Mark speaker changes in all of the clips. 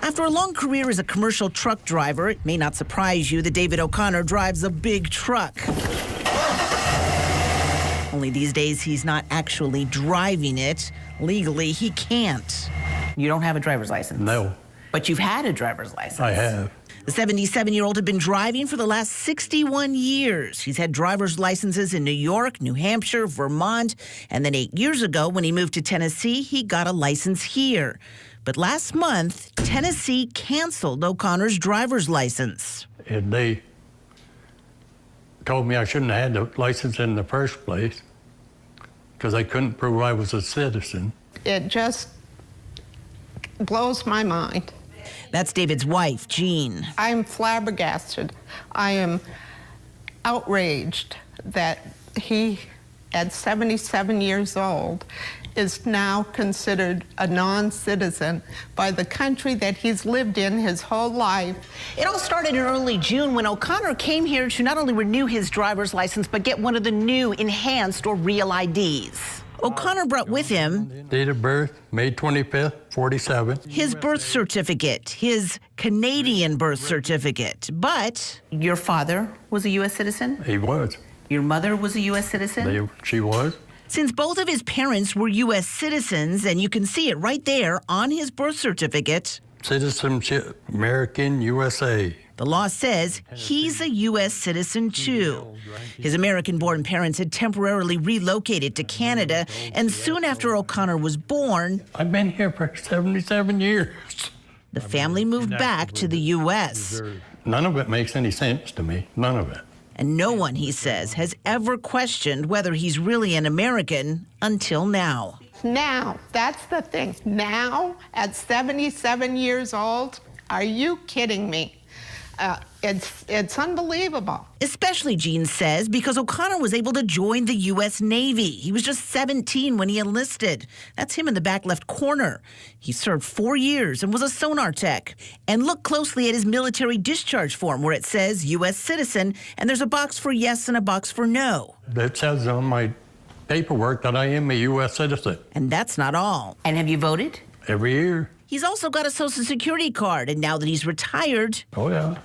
Speaker 1: After a long career as a commercial truck driver, it may not surprise you that David O'Connor drives a big truck. Only these days, he's not actually driving it. Legally, he can't. You don't have a driver's license?
Speaker 2: No.
Speaker 1: But you've had a driver's license?
Speaker 2: I have.
Speaker 1: The 77-year-old had been driving for the last 61 years. He's had driver's licenses in New York, New Hampshire, Vermont, and then 8 years ago, when he moved to Tennessee, he got a license here. But last month, Tennessee canceled O'Connor's driver's license.
Speaker 2: And they told me I shouldn't have had the license in the first place because I couldn't prove I was a citizen.
Speaker 3: It just blows my mind.
Speaker 1: That's David's wife, Jean.
Speaker 3: I'm flabbergasted. I am outraged that he, at 77 years old, is now considered a non-citizen by the country that he's lived in his whole life.
Speaker 1: It all started in early June when O'Connor came here to not only renew his driver's license, but get one of the new enhanced or real IDs. O'Connor brought with him
Speaker 2: Date of birth, May 25th, 47.
Speaker 1: his birth certificate, his Canadian birth certificate. But your father was a U.S. citizen?
Speaker 2: He was.
Speaker 1: Your mother was a U.S. citizen?
Speaker 2: She was.
Speaker 1: Since both of his parents were U.S. citizens, and you can see it right there on his birth certificate,
Speaker 2: Citizenship, American, USA.
Speaker 1: the law says he's a U.S. citizen, too. His American-born parents had temporarily relocated to Canada, and soon after O'Connor was born,
Speaker 2: I've been here for 77 years.
Speaker 1: the family moved back to the U.S.
Speaker 2: None of it makes any sense to me. None of it.
Speaker 1: And no one, he says, has ever questioned whether he's really an American until now.
Speaker 3: Now, that's the thing. Now, at 77 years old, are you kidding me? It's unbelievable.
Speaker 1: Especially, Jean says, because O'Connor was able to join the U.S. Navy. He was just 17 when he enlisted. That's him in the back left corner. He served 4 years and was a sonar tech. And look closely at his military discharge form where it says U.S. citizen, and there's a box for yes and a box for no.
Speaker 2: It says on my paperwork that I am a U.S. citizen.
Speaker 1: And that's not all. And have you voted?
Speaker 2: Every year.
Speaker 1: He's also got a Social Security card, and now that he's retired,
Speaker 2: Oh, yeah.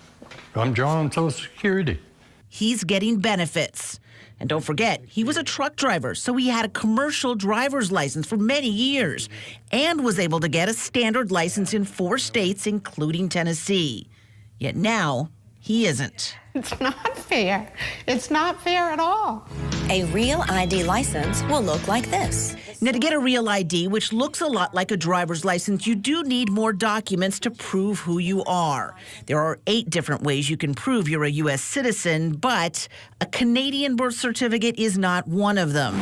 Speaker 2: I'm drawing Social Security.
Speaker 1: he's getting benefits. And don't forget, he was a truck driver, so he had a commercial driver's license for many years and was able to get a standard license in 4 states, including Tennessee. Yet now, he isn't.
Speaker 3: It's not fair. It's not fair at all.
Speaker 4: A real ID license will look like this.
Speaker 1: Now, to get a real ID, which looks a lot like a driver's license, you do need more documents to prove who you are. There are 8 different ways you can prove you're a U.S. citizen, but a Canadian birth certificate is not one of them.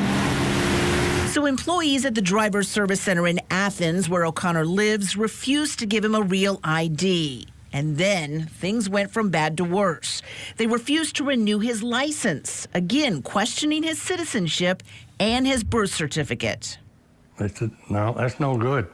Speaker 1: So employees at the Driver's Service Center in Athens, where O'Connor lives, refused to give him a real ID. And then things went from bad to worse. They refused to renew his license, again questioning his citizenship and his birth certificate.
Speaker 2: I said, no, that's no good.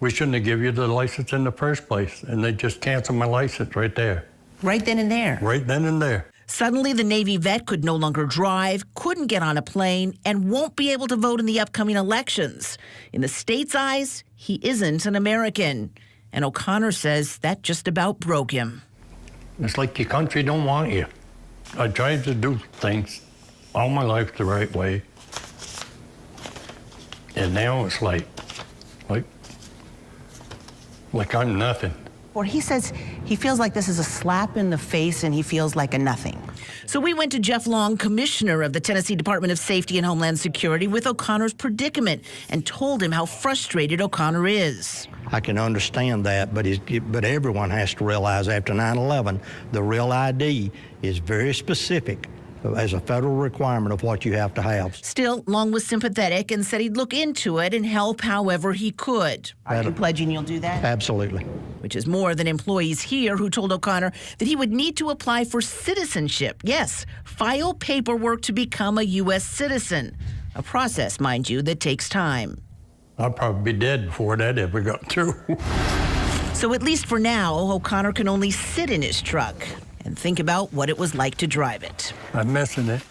Speaker 2: We shouldn't have given you the license in the first place. And they just canceled my license right there.
Speaker 1: Right then and there.
Speaker 2: Right then and there.
Speaker 1: Suddenly, the Navy vet could no longer drive, couldn't get on a plane, and won't be able to vote in the upcoming elections. In the state's eyes, he isn't an American. And O'Connor says that just about broke him.
Speaker 2: It's like your country don't want you. I tried to do things all my life the right way. And now it's like I'm nothing.
Speaker 5: Or he says he feels like this is a slap in the face and he feels like a nothing.
Speaker 1: So we went to Jeff Long, commissioner of the Tennessee Department of Safety and Homeland Security, with O'Connor's predicament and told him how frustrated O'Connor is.
Speaker 6: I can understand that, but everyone has to realize after 9/11, the real ID is very specific as a federal requirement of what you have to have.
Speaker 1: Still, Long was sympathetic and said he'd look into it and help however he could.
Speaker 5: Are you pledging you'll do that?
Speaker 6: Absolutely.
Speaker 1: Which is more than employees here who told O'Connor that he would need to apply for citizenship. Yes, file paperwork to become a U.S. citizen. A process, mind you, that takes time.
Speaker 2: I'd probably be dead before that ever got through.
Speaker 1: So at least for now, O'Connor can only sit in his truck and think about what it was like to drive it.
Speaker 2: I'm missing it.